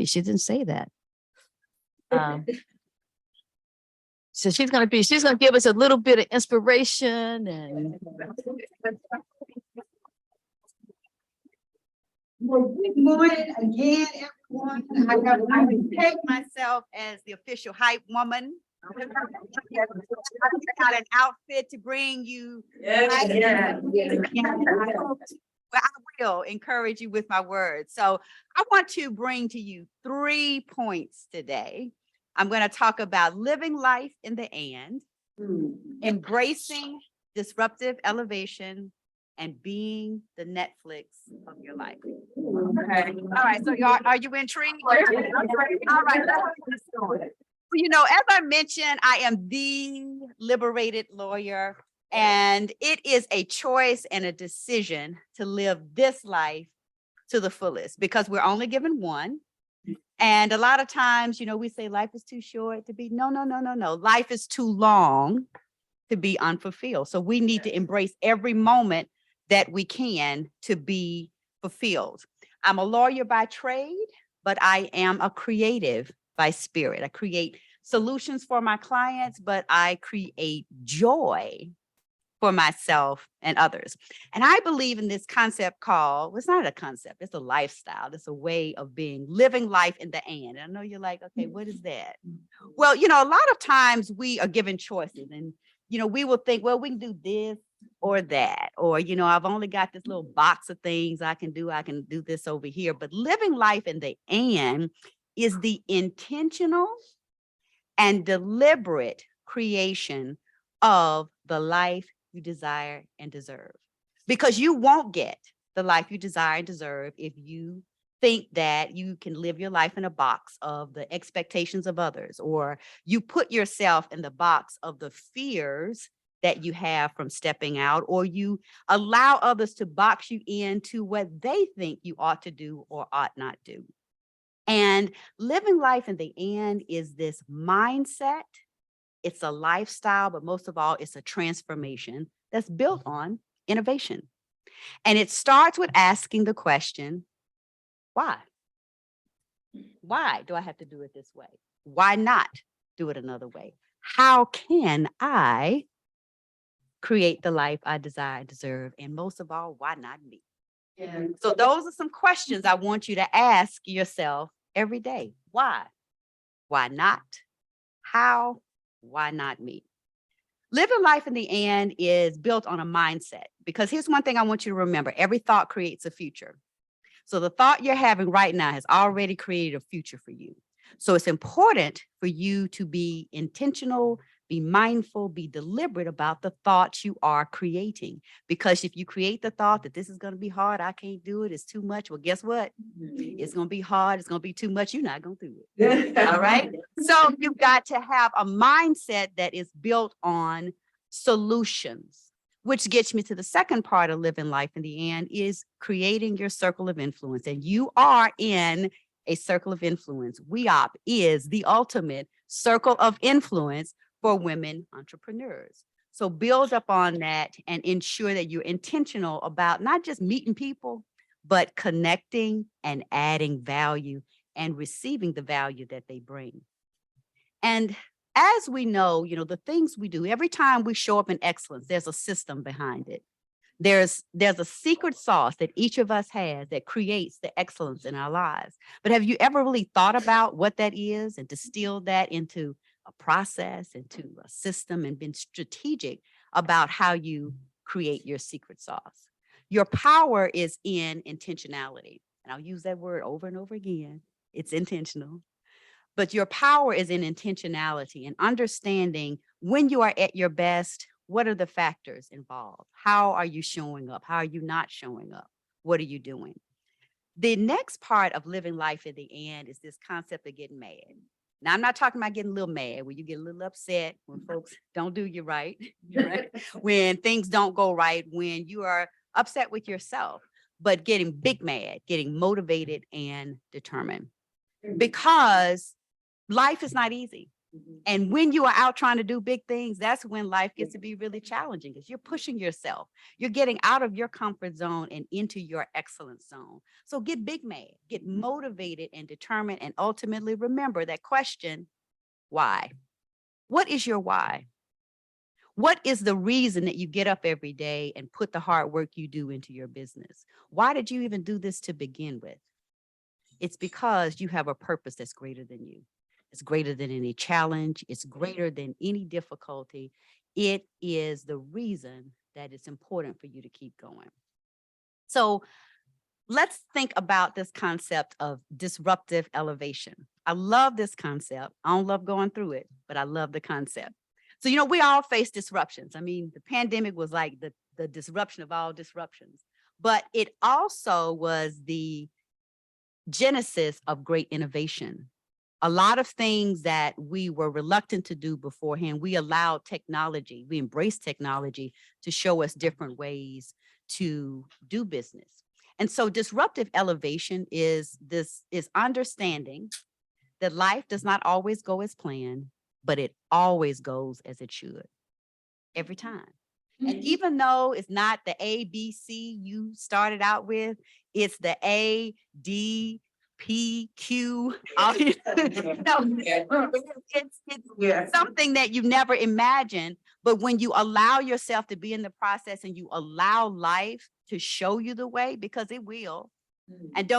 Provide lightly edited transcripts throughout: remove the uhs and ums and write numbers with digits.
She didn't say that. So she's gonna give us a little bit of inspiration and. Well, good morning again, everyone. I would take myself as the official hype woman. I got an outfit to bring you. Well, I will encourage you with my words. So I want to bring to you 3 points today. I'm going to talk about living life in the and, embracing disruptive elevation, and being the Netflix of your life. Okay. All right. So are you intrigued? All right. Well, you know, as I mentioned, I am the liberated lawyer, and it is a choice and a decision to live this life to the fullest because we're only given one. And a lot of times, you know, we say life is too short to be. No. Life is too long to be unfulfilled. So we need to embrace every moment that we can to be fulfilled. I'm a lawyer by trade, but I am a creative by spirit. I create solutions for my clients, but I create joy for myself and others. And I believe in this concept called, well, it's not a concept, it's a lifestyle. It's a way of being, living life in the and. I know you're like, okay, what is that? Well, you know, a lot of times we are given choices and, you know, we will think, well, we can do this or that, or, you know, I've only got this little box of things I can do this over here. But living life in the and is the intentional and deliberate creation of the life you desire and deserve. Because you won't get the life you desire and deserve if you think that you can live your life in a box of the expectations of others, or you put yourself in the box of the fears that you have from stepping out, or you allow others to box you into what they think you ought to do or ought not do. And living life in the end is this mindset. It's a lifestyle, but most of all, it's a transformation that's built on innovation. And it starts with asking the question, why? Why do I have to do it this way? Why not do it another way? How can I create the life I desire and deserve? And most of all, why not me? Yeah. So those are some questions I want you to ask yourself every day. Why? Why not? How? Why not me? Living life in the end is built on a mindset, because here's one thing I want you to remember. Every thought creates a future. So the thought you're having right now has already created a future for you. So it's important for you to be intentional, be mindful, be deliberate about the thoughts you are creating. Because if you create the thought that this is going to be hard, I can't do it, it's too much. Well, guess what? It's going to be hard. It's going to be too much. You're not going to do it. All right. So you've got to have a mindset that is built on solutions, which gets me to the second part of living life in the end is creating your circle of influence. And you are in a circle of influence. WEOP is the ultimate circle of influence for women entrepreneurs. So build up on that and ensure that you're intentional about not just meeting people, but connecting and adding value and receiving the value that they bring. And as we know, you know, the things we do, every time we show up in excellence, there's a system behind it. There's a secret sauce that each of us has that creates the excellence in our lives. But have you ever really thought about what that is and distilled that into a process, into a system, and been strategic about how you create your secret sauce? Your power is in intentionality. And I'll use that word over and over again. It's intentional. But your power is in intentionality and understanding when you are at your best, what are the factors involved? How are you showing up? How are you not showing up? What are you doing? The next part of living life at the end is this concept of getting mad. Now, I'm not talking about getting a little mad, where you get a little upset when folks don't do you right, right? When things don't go right, when you are upset with yourself, but getting big mad, getting motivated and determined. Because life is not easy. And when you are out trying to do big things, that's when life gets to be really challenging because you're pushing yourself. You're getting out of your comfort zone and into your excellence zone. So get big mad, get motivated and determined, and ultimately remember that question, why? What is your why? What is the reason that you get up every day and put the hard work you do into your business? Why did you even do this to begin with? It's because you have a purpose that's greater than you. It's greater than any challenge. It's greater than any difficulty. It is the reason that it's important for you to keep going. So let's think about this concept of disruptive elevation. I love this concept. I don't love going through it, but I love the concept. So, we all face disruptions. I mean, the pandemic was like the disruption of all disruptions, but it also was the genesis of great innovation. A lot of things that we were reluctant to do beforehand, we allowed technology, we embraced technology to show us different ways to do business. And so disruptive elevation is understanding that life does not always go as planned, but it always goes as it should every time. And even though it's not the A, B, C you started out with, it's the A, D, P, Q. It's something that you never imagined. But when you allow yourself to be in the process and you allow life to show you the way, because it will, and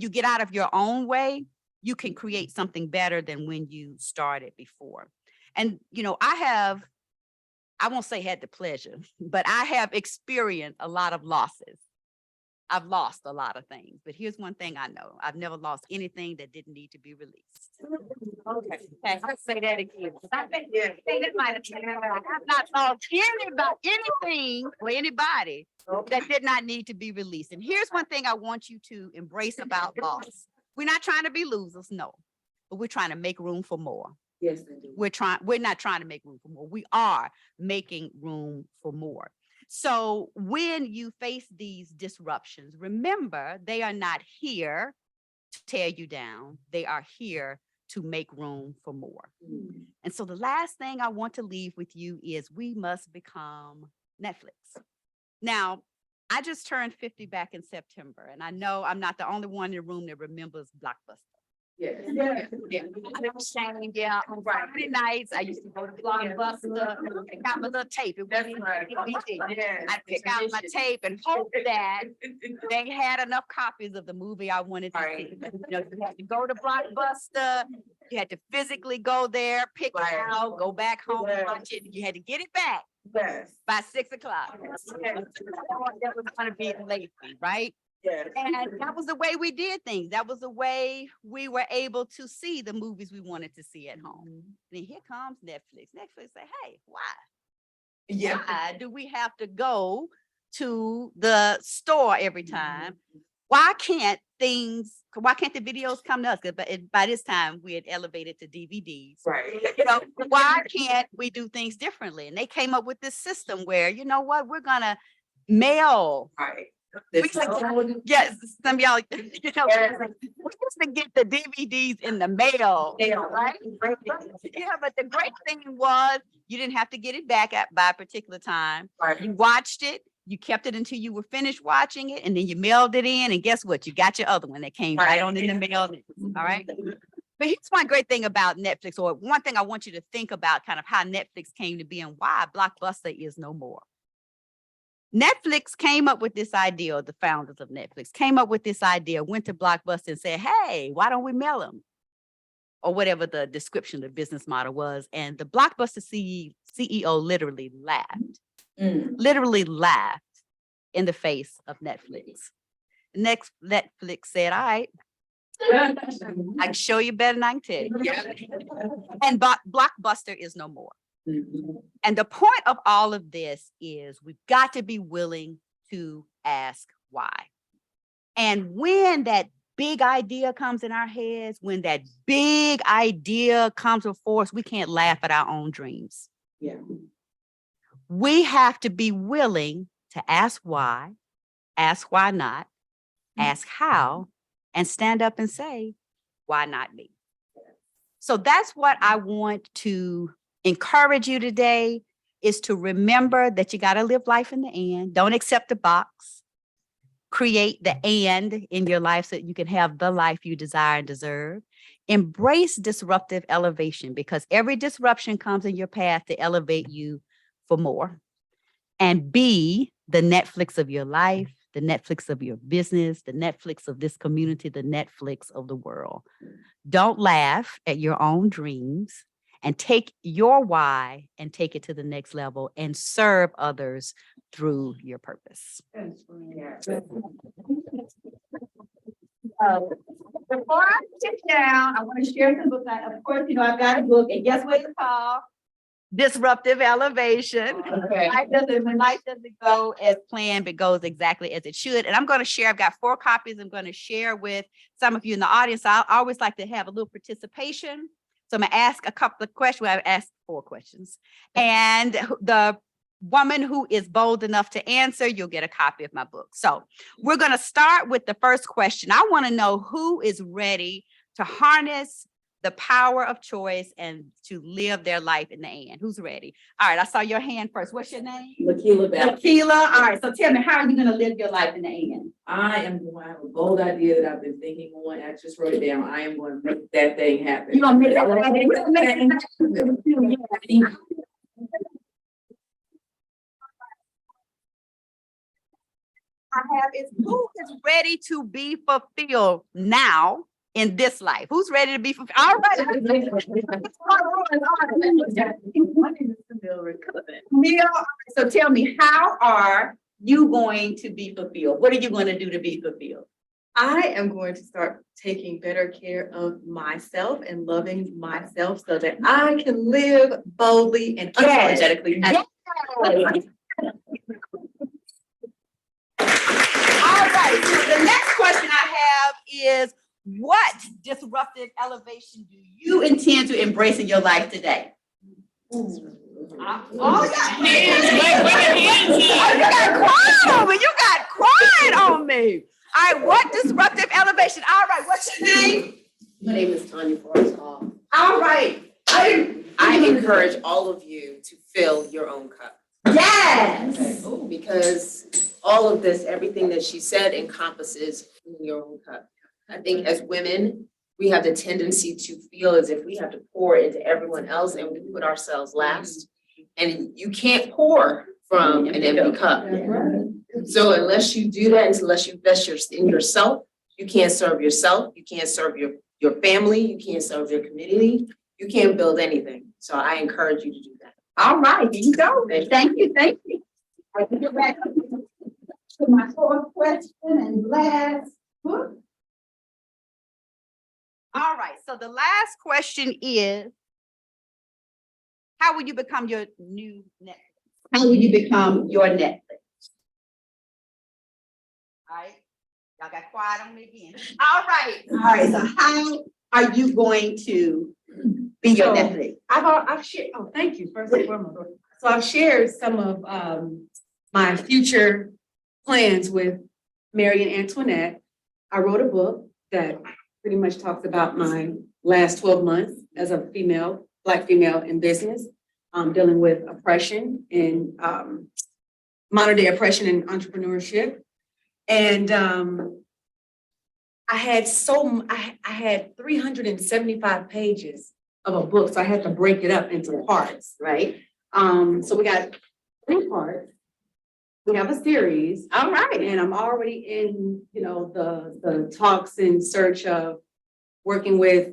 you get out of your own way, you can create something better than when you started before. And, I won't say had the pleasure, but I have experienced a lot of losses. I've lost a lot of things, but here's one thing I know. I've never lost anything that didn't need to be released. Okay, I'll say that again. I have not lost anything or anybody that did not need to be released. And here's one thing I want you to embrace about loss. We're not trying to be losers, no, but we're trying to make room for more. Yes, they do. We're not trying to make room for more. We are making room for more. So when you face these disruptions, remember, they are not here to tear you down. They are here to make room for more. And so the last thing I want to leave with you is we must become Netflix. Now, I just turned 50 back in September, and I know I'm not the only one in the room that remembers Blockbuster. Yes. I'm ashamed, on Friday nights, I used to go to Blockbuster, pick out my little tape. That's right. I'd pick out my tape and hope that they had enough copies of the movie I wanted to see. You had to go to Blockbuster, you had to physically go there, pick it out, go back home and watch it. You had to get it back by 6 o'clock. That was going to be late, right? Yes. And that was the way we did things. That was the way we were able to see the movies we wanted to see at home. Then here comes Netflix. Netflix say, hey, why? Why do we have to go to the store every time? Why can't the videos come to us? Because by this time we had elevated to DVDs. Right. Why can't we do things differently? And they came up with this system where, we're gonna mail. Right. Yes, some of y'all, we used to get the DVDs in the mail, right? Yeah, but the great thing was you didn't have to get it back by a particular time. Right. You watched it, you kept it until you were finished watching it, and then you mailed it in, and guess what? You got your other one that came right on in the mail. All right. But here's one great thing about Netflix, or one thing I want you to think about kind of how Netflix came to be and why Blockbuster is no more. Netflix came up with this idea, or the founders of Netflix came up with this idea, went to Blockbuster and said, hey, why don't we mail them? Or whatever the description of the business model was. And the Blockbuster CEO literally laughed in the face of Netflix. Next, Netflix said, all right, I can show you better than I can tell you. And Blockbuster is no more. And the point of all of this is we've got to be willing to ask why. And when that big idea comes in our heads, when that big idea comes before us, we can't laugh at our own dreams. Yeah. We have to be willing to ask why not, ask how, and stand up and say, why not me? So that's what I want to encourage you today, is to remember that you got to live life in the and. Don't accept the box. Create the and in your life so that you can have the life you desire and deserve. Embrace disruptive elevation, because every disruption comes in your path to elevate you for more. And be the Netflix of your life, the Netflix of your business, the Netflix of this community, the Netflix of the world. Don't laugh at your own dreams, and take your why and take it to the next level and serve others through your purpose. Before I sit down, I want to share some books. Of course, I've got a book, and guess what it's called? Disruptive Elevation. Okay. When life doesn't go as planned, but goes exactly as it should. And I'm going to share, I've got 4 copies I'm going to share with some of you in the audience. I always like to have a little participation. So I'm going to ask a couple of questions. I've asked 4 questions. And the woman who is bold enough to answer, you'll get a copy of my book. So we're going to start with the first question. I want to know who is ready to harness the power of choice and to live their life in the and. Who's ready? All right, I saw your hand first. What's your name? Lakeela. All right, so tell me, how are you going to live your life in the and? I am going to have a bold idea that I've been thinking on. I just wrote it down. I am going to make that thing happen. You're going to make that happen. I have is, who is ready to be fulfilled now in this life? Who's ready to be fulfilled? All right. Neil, so tell me, how are you going to be fulfilled? What are you going to do to be fulfilled? I am going to start taking better care of myself and loving myself so that I can live boldly and unapologetically. Yes. All right, so the next question I have is, what disruptive elevation do you intend to embrace in your life today? You got quiet on me. You got quiet on me. All right, what disruptive elevation? All right, what's your name? My name is Tanya Forrest Hall. All right. I encourage all of you to fill your own cup. Yes. Because all of this, everything that she said, encompasses filling your own cup. I think as women, we have the tendency to feel as if we have to pour into everyone else and we put ourselves last. And you can't pour from an empty cup. So unless you do that, unless you invest in yourself, you can't serve yourself, you can't serve your family, you can't serve your community, you can't build anything. So I encourage you to do that. All right, here you go. Thank you. I can get back to my 4th question and last book. All right, so the last question is, how will you become your new Netflix? How will you become your Netflix? All right, y'all got quiet on me again. All right, so how are you going to be your Netflix? I've shared, oh, thank you, first and foremost. So I've shared some of my future plans with Mary and Antoinette. I wrote a book that pretty much talks about my last 12 months as a female, Black female in business, dealing with oppression and modern day oppression and entrepreneurship. And I had 375 pages of a book, so I had to break it up into parts, right? So we got 3 parts. We have a series. All right. And I'm already in, the talks in search of working with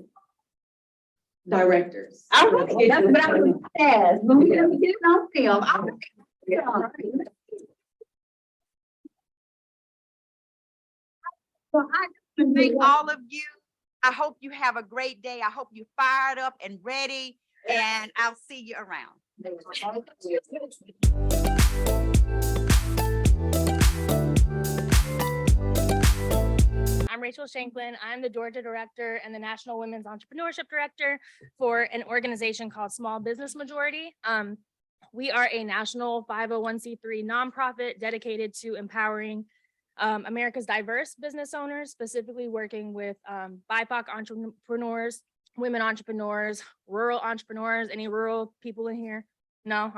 directors. All right, that's what I was asked. But we have to get it on film. All right. So I just thank all of you. I hope you have a great day. I hope you're fired up and ready, and I'll see you around. I'm Rachel Shanklin. I'm the Georgia Director and the National Women's Entrepreneurship Director for an organization called Small Business Majority. We are a national 501c3 nonprofit dedicated to empowering America's diverse business owners, specifically working with BIPOC entrepreneurs women entrepreneurs, rural entrepreneurs, any rural people in here? No,